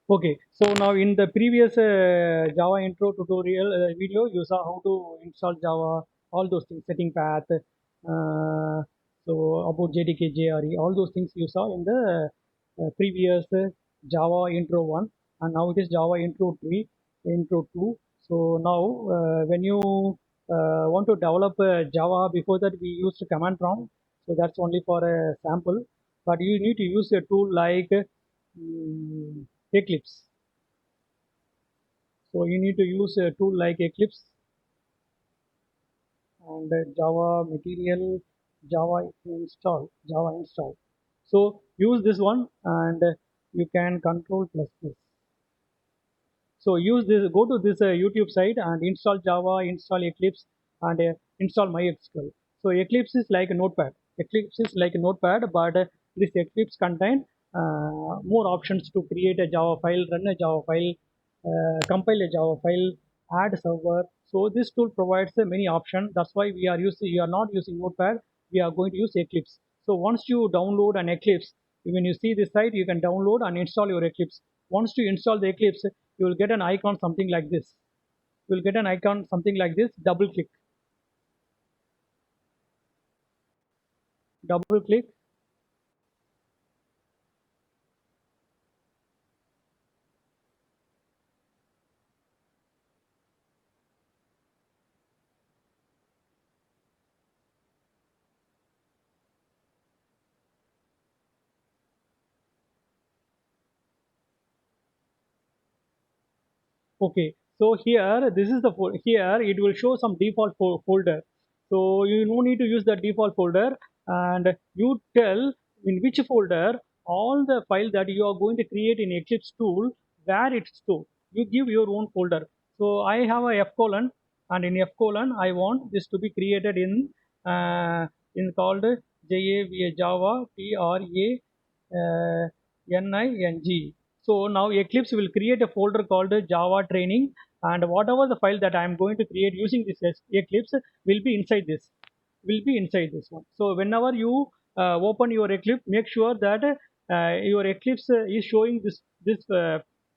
Okay, so now in the previous Java intro tutorial video, you saw how to install Java, all those things, setting path, so about JDK, JRE, all those things you saw in the previous Java intro one, and now it is Java intro 3, intro 2. So now when you want to develop Java, before that we used command prompt, so that's only for a sample, but you need to use a tool like Eclipse. So you need to use a tool like Eclipse and Java material, Java install. So use this one and you can control plus plus. So use this, go to this YouTube site and install Java, install Eclipse and install MySQL. So Eclipse is like a notepad. Eclipse is like a notepad, but this Eclipse contain more options to create a Java file, run a Java file, compile a Java file, add server. So this tool provides many options. That's why we are not using notepad. We are going to use Eclipse. So once you download an Eclipse, when you see this site, you can download and install your Eclipse. Once you install the Eclipse, you will get an icon something like this. You will get an icon something like this. Double click. Okay, so here this is the here it will show some default folder. So you no need to use the default folder, and you tell in which folder all the file that you are going to create in Eclipse tool where it's stored. You give your own folder. So I have a F colon, and in F colon I want this to be created in called Java Ning. So now Eclipse will create a folder called Java training, and whatever the file that I am going to create using this Eclipse will be inside this. Will be inside this one. So whenever you open your Eclipse, make sure that your Eclipse is showing this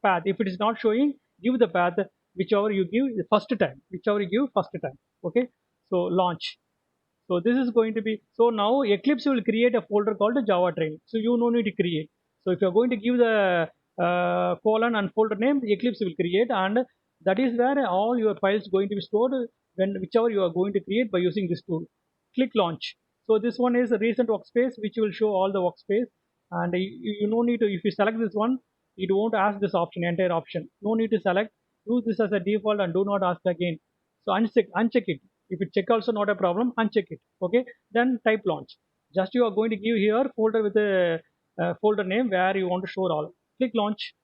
path. If it is not showing, give the path whichever you give the first time. Whichever you give first time. Okay. So launch. So this is going to be, so now Eclipse will create a folder called Java train. So you no need to create. So if you're going to give the colon and folder name, Eclipse will create, and that is where all your files going to be stored when whichever you are going to create by using this tool. Click launch. So this one is a recent workspace which will show all the workspace, and you no need to, if you select this one, it won't ask this option, entire option. No need to select. Use this as a default and do not ask again. So uncheck it. If it check also not a problem, uncheck it. Okay, then type launch. Just you are going to give here folder with a folder name where you want to show all. Click launch.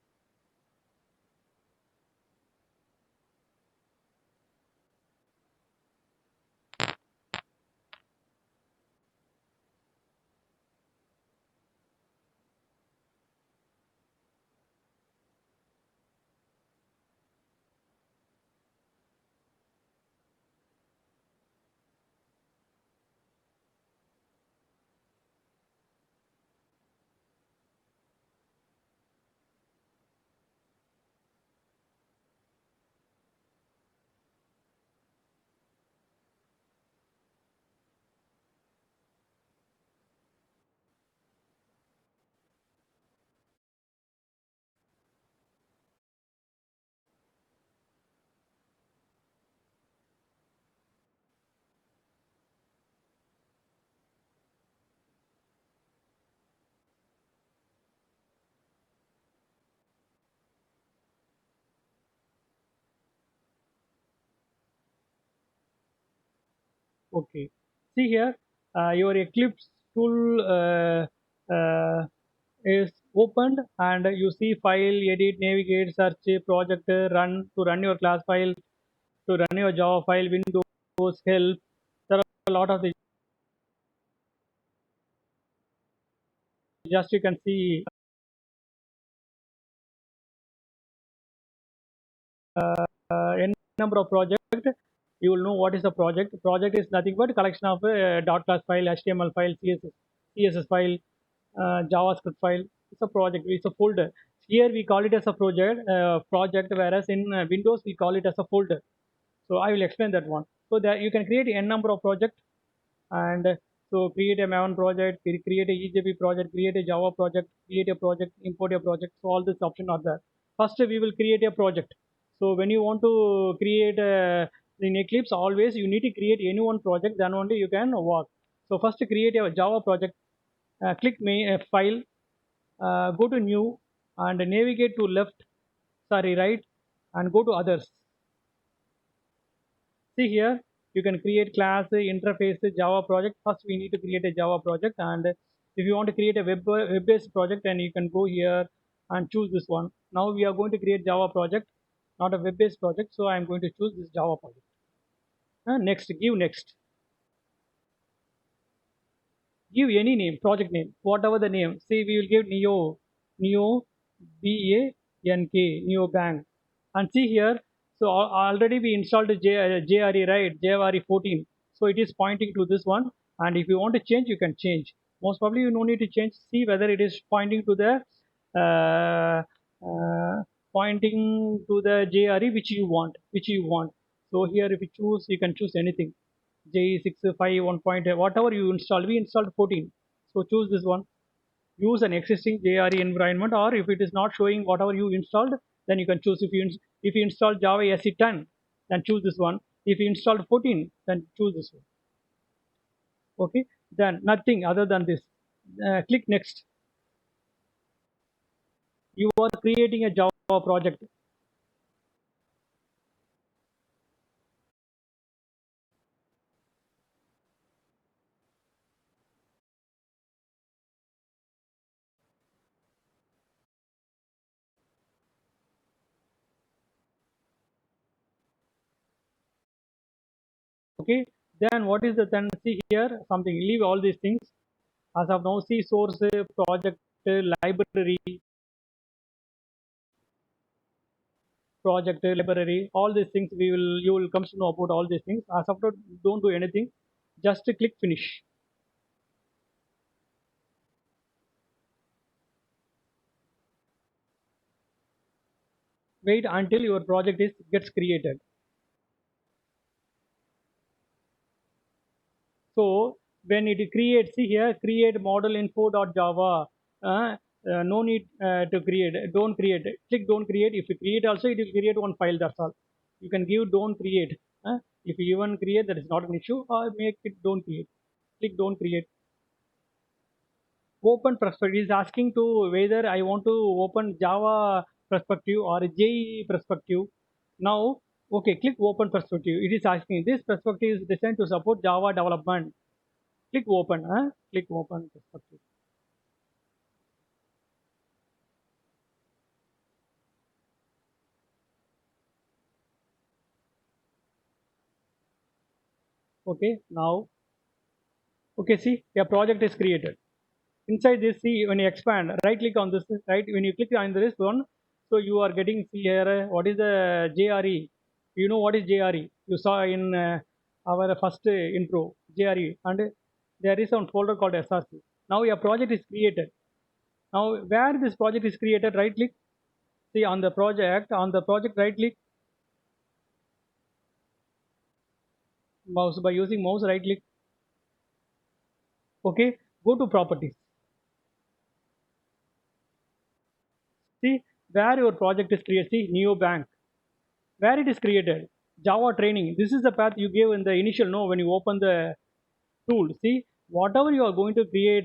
Okay. See here, your Eclipse tool is opened, and you see file, edit, navigate, search, project, run to run your class file, to run your Java file, Windows, help. There are a lot of the, just you can see n number of project. You will know what is a project. Project is nothing but collection of dot class file, HTML file, CSS file, JavaScript file. It's a project. It's a folder. Here we call it as a project, whereas in Windows we call it as a folder. So I will explain that one. So that you can create n number of projects, and so create a Maven project, create a EJB project, create a Java project, create a project, import a project. So all these options are there. First, we will create a project. So when you want to create in Eclipse, always you need to create any one project, then only you can work. So first, create a Java project. Click file, go to new, and navigate to left, sorry, right, and go to others. See here, you can create class, interface, Java project. First, we need to create a Java project, and if you want to create a web-based project, then you can go here and choose this one. Now we are going to create Java project, not a web-based project, so I am going to choose this Java project. Next, give next. Give any name, project name, whatever the name. See, we will give Neo, BANK, Neo Bank. And see here, so already we installed JRE, right? JRE 14. So it is pointing to this one. And if you want to change, you can change. Most probably you no need to change. See whether it is pointing to the uh, JRE which you want. So here, if you choose, you can choose anything. JE65 1. Whatever you install, we installed 14. So choose this one. Use an existing JRE environment, or if it is not showing whatever you installed, then you can choose. If you install Java SE 10, then choose this one. If you installed 14, then choose this one. Okay, then nothing other than this. Click next. You are creating a Java project. Okay, then what is the then see here something, leave all these things. As of now, see source, project, library, library, all these things you will come to know about all these things. As of now, don't do anything, just click finish. Wait until your project is gets created. So when it creates, see here, create model info.java. No need to create, don't create, click don't create. If you create also, it will create one file, that's all. You can give don't create. If you even create, that is not an issue, or make it don't create. Click don't create. Open perspective is asking to whether I want to open Java perspective or JE perspective. Now, okay, click open perspective. It is asking this perspective is designed to support Java development. Click open. Click open perspective. Okay, now, okay, see, a project is created. Inside this, see, when you expand, right click on this, right, when you click on this one, so you are getting, see here, what is the JRE? You know what is JRE? You saw in our first intro, JRE, and there is one folder called SRC. Now your project is created. Now where this project is created, right click, see on the project right click, mouse, by using mouse right click, okay, go to properties. See where your project is created, see Neobank, where it is created, Java training. This is the path you gave in the initial no when you open the tool. See, whatever you are going to create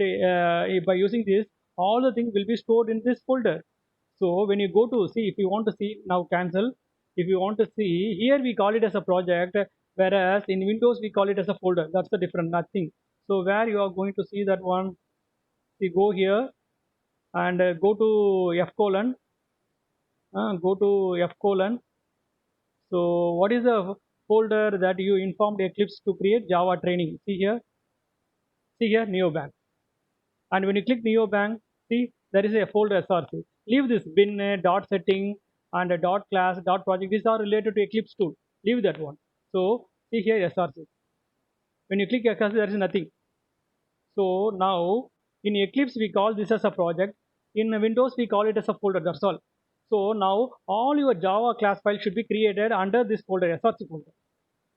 by using this, all the things will be stored in this folder. So when you go to see, if you want to see, now cancel. If you want to see, here we call it as a project, whereas in Windows we call it as a folder. That's the difference, nothing. So where you are going to see that one, see, go here and go to F colon, go to F colon. So what is the folder that you informed Eclipse to create? Java training. See here, Neobank. And when you click Neobank, see there is a folder SRC. Leave this bin, dot setting, and a dot class, dot project. These are related to Eclipse tool. Leave that one. So see here SRC. When you click SRC, there is nothing. So now in Eclipse we call this as a project. In Windows, we call it as a folder. That's all. So now all your Java class file should be created under this folder, SRC folder.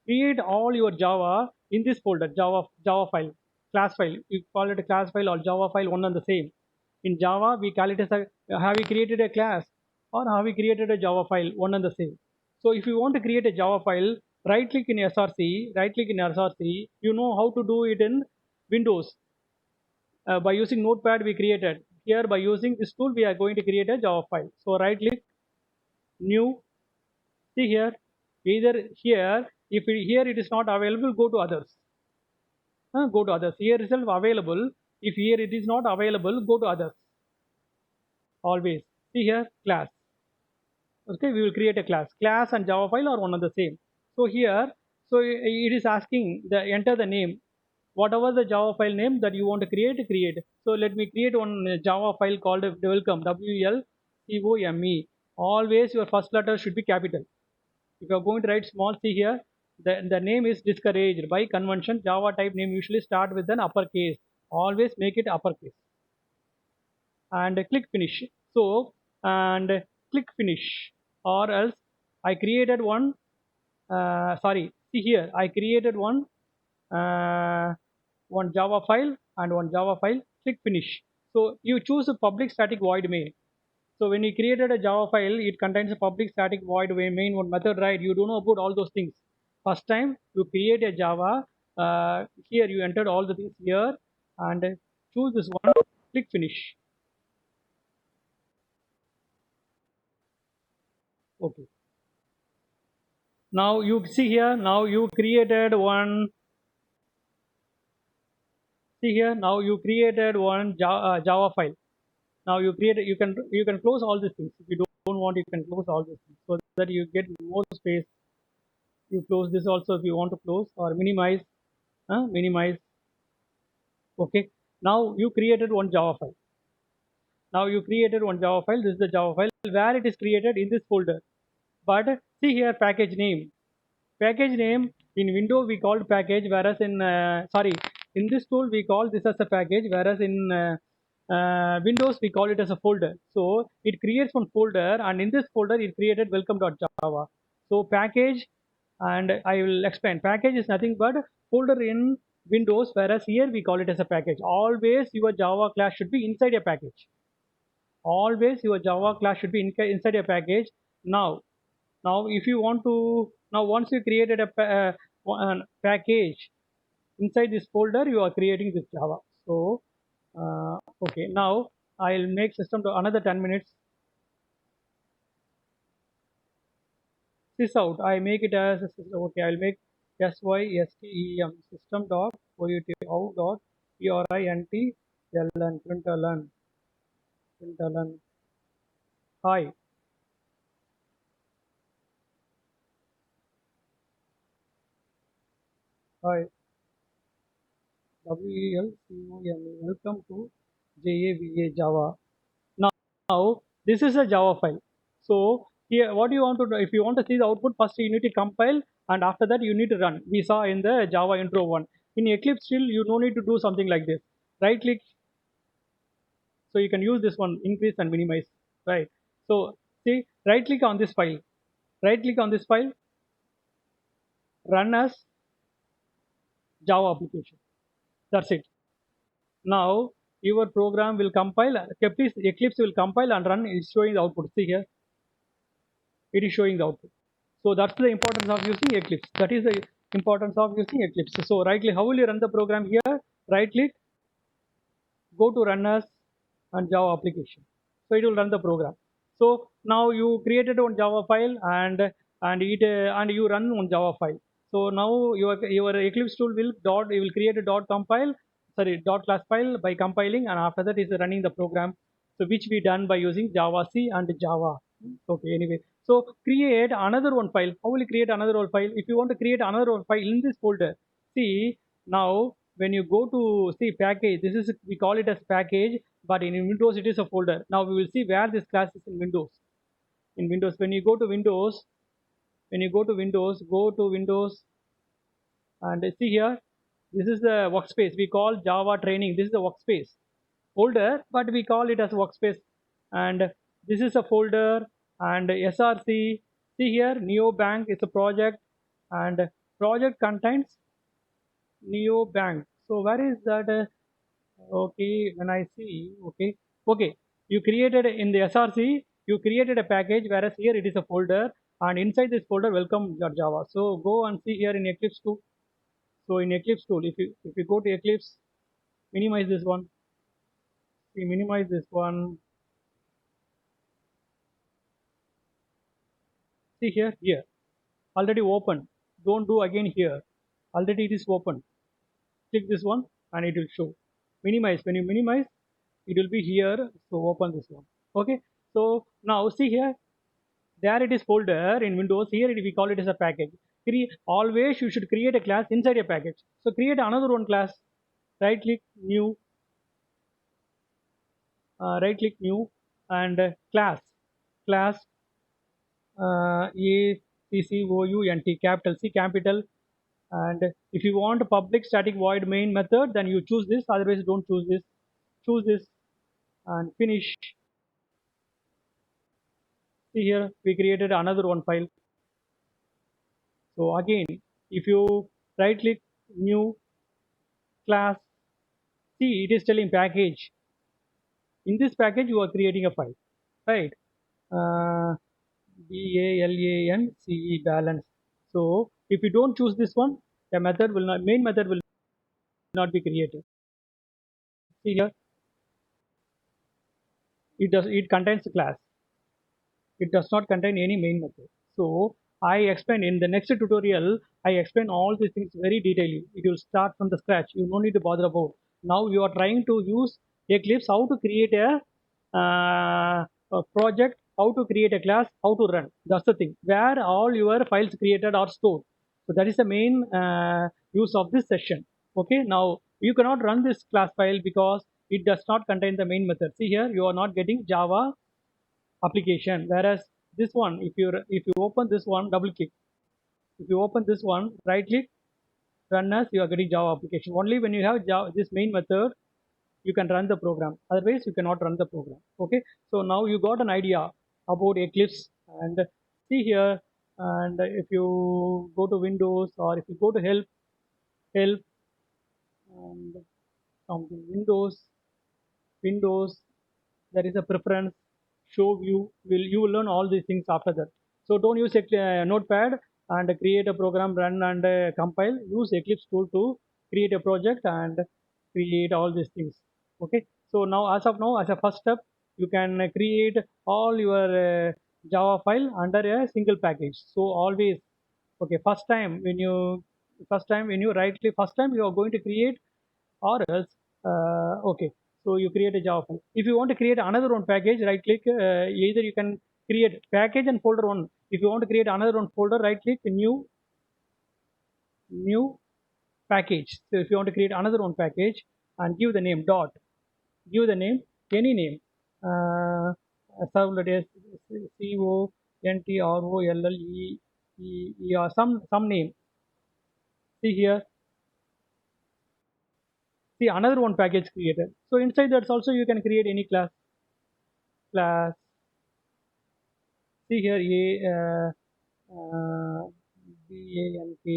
Create all your Java in this folder, Java file, class file. You call it a class file or Java file, one and the same. In Java, we call it as a, have we created a class or have we created a Java file, one and the same. So if you want to create a Java file, right click in SRC, you know how to do it in Windows. By using Notepad, we created. Here, by using this tool, we are going to create a Java file. So right click, new, see here, either here, if here it is not available, go to others. Go to others. Here itself available. If here it is not available, go to others. Always. See here, class. Okay, we will create a class. Class and Java file are one and the same. So here, so it is asking the enter the name. Whatever the Java file name that you want to create. So let me create one Java file called welcome, WLCOME. Always your first letter should be capital. If you are going to write small, see here, the name is discouraged. By convention, Java type name usually start with an uppercase. Always make it uppercase. And click finish. So, and click finish. Or else, I created one, sorry, see here, I created one Java file and one Java file, click finish. So you choose a public static void main. So when you created a Java file, it contains a public static void main one method, right? You don't know about all those things. First time you create a Java, here you entered all the things here and choose this one, click finish. Okay. Now you see here, now you created one, see here, now you created one Java file. Now you can close all these things. If you don't want, you can close all these things so that you get more space. You close this also if you want to close or minimize. Minimize. Okay. Now you created one Java file. Now you created one Java file. This is the Java file where it is created in this folder. But see here, package name. Package name in Windows we called package, whereas in sorry, in this tool we call this as a package, whereas in Windows we call it as a folder. So it creates one folder, and in this folder it created welcome.java. So package, and I will explain. Package is nothing but folder in Windows, whereas here we call it as a package. Always your Java class should be inside a package. Always your Java class should be inside a package. Now if you want to, now once you created a package inside this folder, you are creating this Java. So okay, now I'll make system to another 10 minutes. Sys out, I make it as a system. Okay, I'll make system system dot out dot println hi. Hi, WELCOME, welcome to JAVA Java. Now this is a Java file. So here, what you want to do, if you want to see the output, first you need to compile, and after that you need to run. We saw in the Java intro one. In Eclipse, still you no need to do something like this. Right click, so you can use this one, increase and minimize. Right. So see, right click on this file. Right click on this file, run as Java application. That's it. Now your program will compile. Eclipse will compile and run. It's showing the output. See here, it is showing the output. So that's the importance of using Eclipse. That is the importance of using Eclipse. So right click, how will you run the program here? Right click, go to run as and Java application. So it will run the program. So now you created one Java file and you run one Java file. So now your Eclipse tool will create a dot class file by compiling, and after that is running the program. So which we done by using Java C and Java. Okay, anyway. So create another one file. How will you create another one file? If you want to create another one file in this folder, see now when you go to see package, this is, we call it as package, but in Windows it is a folder. Now we will see where this class is in Windows. In Windows, when you go to Windows, go to Windows and see here, this is the workspace. We call Java training. This is the workspace. folder, but we call it as workspace. And this is a folder, and src, see here neobank is a project, and project contains neobank. So where is that? Okay, when I see, okay, okay, you created in the src, you created a package, whereas here it is a folder, and inside this folder welcome your java. So go and see here in eclipse tool. So in eclipse tool, if you go to eclipse, minimize this one, we minimize this one. See here already open. Don't do again here. Already it is open. Click this one and it will show. Minimize. When you minimize, it will be here. So open this one. Okay. So now see here. There it is folder in Windows. Here we call it as a package. Always you should create a class inside a package. So create another one class. Right click new. Right click new and class A C C O U N T, capital C, capital. And if you want a public static void main method, then you choose this, otherwise don't choose this. Choose this and finish. See here we created another one file. So again, if you right click new class, see it is telling package. In this package you are creating a file, right? uh, balance, balance. So if you don't choose this one, the method will not, main method will not be created. See here, it contains a class. It does not contain any main method. So I explain in the next tutorial, I explain all these things very detailedly. It will start from the scratch. You no need to bother about. Now you are trying to use Eclipse, how to create a project, how to create a class, how to run. That's the thing. Where all your files created are stored. So that is the main use of this session. Okay. Now you cannot run this class file because it does not contain the main method. See here, you are not getting Java application, whereas this one, if you open this one, double click. If you open this one, right click, run as, you are getting Java application. Only when you have Java, this main method, you can run the program, otherwise you cannot run the program. Okay, so now you got an idea about Eclipse. And see here, and if you go to Windows, or if you go to help, and from the Windows, there is a preference, show view, will you will learn all these things after that. So don't use a notepad and create a program, run and compile. Use eclipse tool to create a project and create all these things. Okay, so now as of now, as a first step, you can create all your java file under a single package. So always, okay, first time when you right click, first time you are going to create, or else okay, so you create a java file. If you want to create another one package, right click, either you can create package and folder one. If you want to create another one folder, right click new package. So if you want to create another one package, and give the name dot, give the name, any name, uh, servlet is CONTROLLE, or some name. See here, see another one package created. So inside that also you can create any class. See here,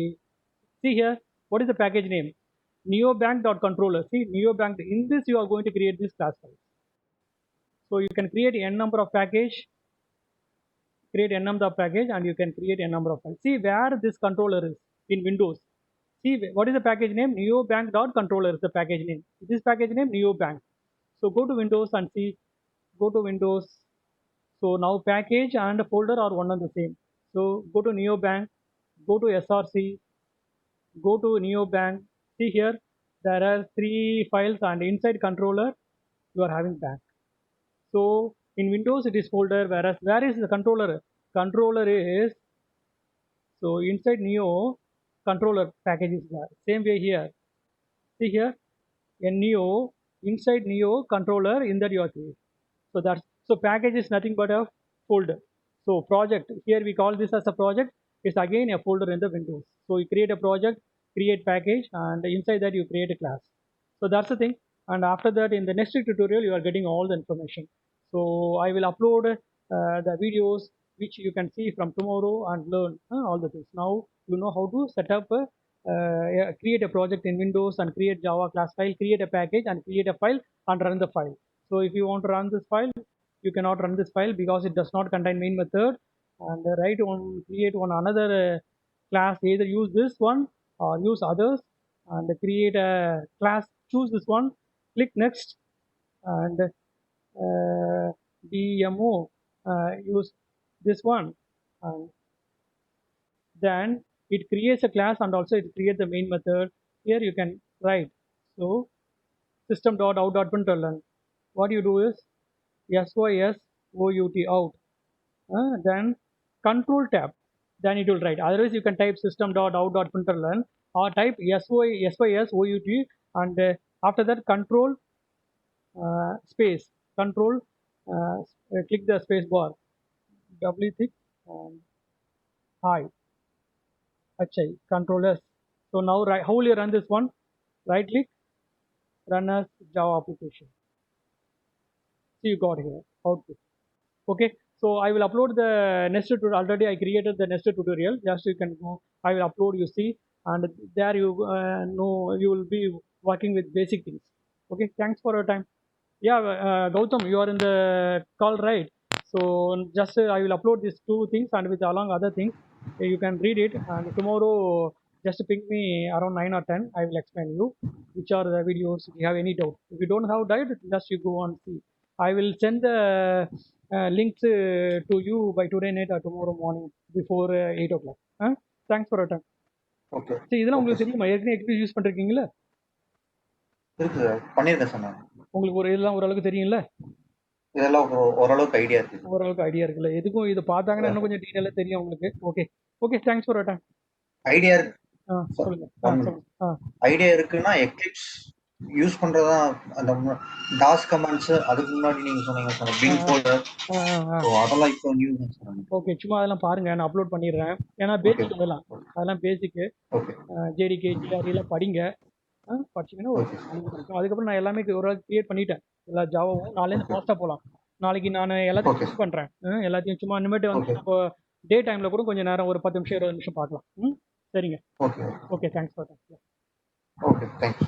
bank. See here, what is the package name? Neobank.controller. See, neobank. In this, you are going to create this class file. So you can create n number of package, create n number of package, and you can create n number of files. See where this controller is in Windows. See what is the package name? Neobank.controller is the package name. This package name neobank. So go to Windows and see. Go to Windows. So now package and folder are one and the same. So go to neobank, go to src, go to neobank. See here, there are three files, and inside controller you are having bank. So in Windows it is folder, whereas where is the controller? Controller is, so inside neo, controller package is there. Same way here. See here, a neo, inside neo controller, in that you are creating. So that's, so package is nothing but a folder. So project, here we call this as a project, is again a folder in the Windows. So you create a project, create package, and inside that you create a class. So that's the thing. and after that in the next tutorial you are getting all the information. So I will upload the videos which you can see from tomorrow and learn all the things. Now you know how to set up create a project in Windows and create Java class file, create a package and create a file and run the file. So if you want to run this file, you cannot run this file because it does not contain main method, and write one, create one another class, either use this one or use others, and create a class, choose this one, click next, and demo use this one, and then it creates a class and also it creates the main method. Here you can write, so system.out.println, what you do is sys out, then control tab, then it will write. Otherwise you can type system.out.println or type sys out, and after that control space, control click the space bar, double click and I HI, control S. So now how will you run this one? Right click, run as Java application. See, you got here output. Okay, so I will upload the nested tutorial. Already I created the nested tutorial, just you can go, I will upload, you see, and there you know you will be working with basic things. Okay, thanks for your time. Yeah, Gautam, you are in the call, right? So just I will upload these two things and with along other things, you can read it, and tomorrow just ping me around 9 or 10. I will explain you which are the videos. If you have any doubt, if you don't have doubt, just you go and see. I will send the links to you by today night or tomorrow morning before 8 o'clock. Thanks for your time. Okay சரி, இதெல்லாம் okay உங்களுக்கு sir. தெரியுமா? ஏற்கனவே experience use பண்ணிருக்கீங்களா? இருக்கு sir, பண்ணியிருக்கேன் sir நான். உங்களுக்கு இதெல்லாம் ஓரளவுக்கு தெரியும்ல? இதெல்லாம் ஓரளவுக்கு ஐடியா இருக்கு. ஓரளவுக்கு ஐடியா இருக்குல்ல? எதுக்கும் இது பார்த்தாங்கன்னா இன்னும் கொஞ்சம் டீட்டெயிலா தெரியும் உங்களுக்கு. Okay okay, thanks for your time. Idea இருக்கு. சொல்லுங்க. சொல்லுங்க. ஐடியா இருக்குன்னா எக்லிப்ஸ் யூஸ் பண்றதா அந்த டாஸ் கமாண்ட்ஸ் அதுக்கு முன்னாடி நீங்க சொன்னீங்க சார் பின் ஃபோல்டர், அதெல்லாம் இப்போ நியூ தான் சார். ஓகே, சும்மா அதெல்லாம் பாருங்க, நான் அப்லோட் பண்ணிடுறேன். ஏன்னா பேசிக் அதெல்லாம் பேசிக்கு. ஜேடிகே ஜிஆர்இலாம் படிங்க, படிச்சிங்கன்னா ஒரு கிடைக்கும். அதுக்கப்புறம் நான் எல்லாமே ஓரளவுக்கு கிரியேட் பண்ணிட்டேன், எல்லா ஜாவாவும். நாளைலேருந்து ஃபாஸ்ட்டாக போகலாம். நாளைக்கு நான் எல்லாத்தையும் யூஸ் பண்ணுறேன், எல்லாத்தையும் சும்மா இனிமேட்டு வந்து இப்போ டே டைமில் கூட கொஞ்சம் நேரம் ஒரு 10 நிமிஷம் 20 நிமிஷம் பார்க்கலாம். சரிங்க. Okay, thanks for. Okay, thanks.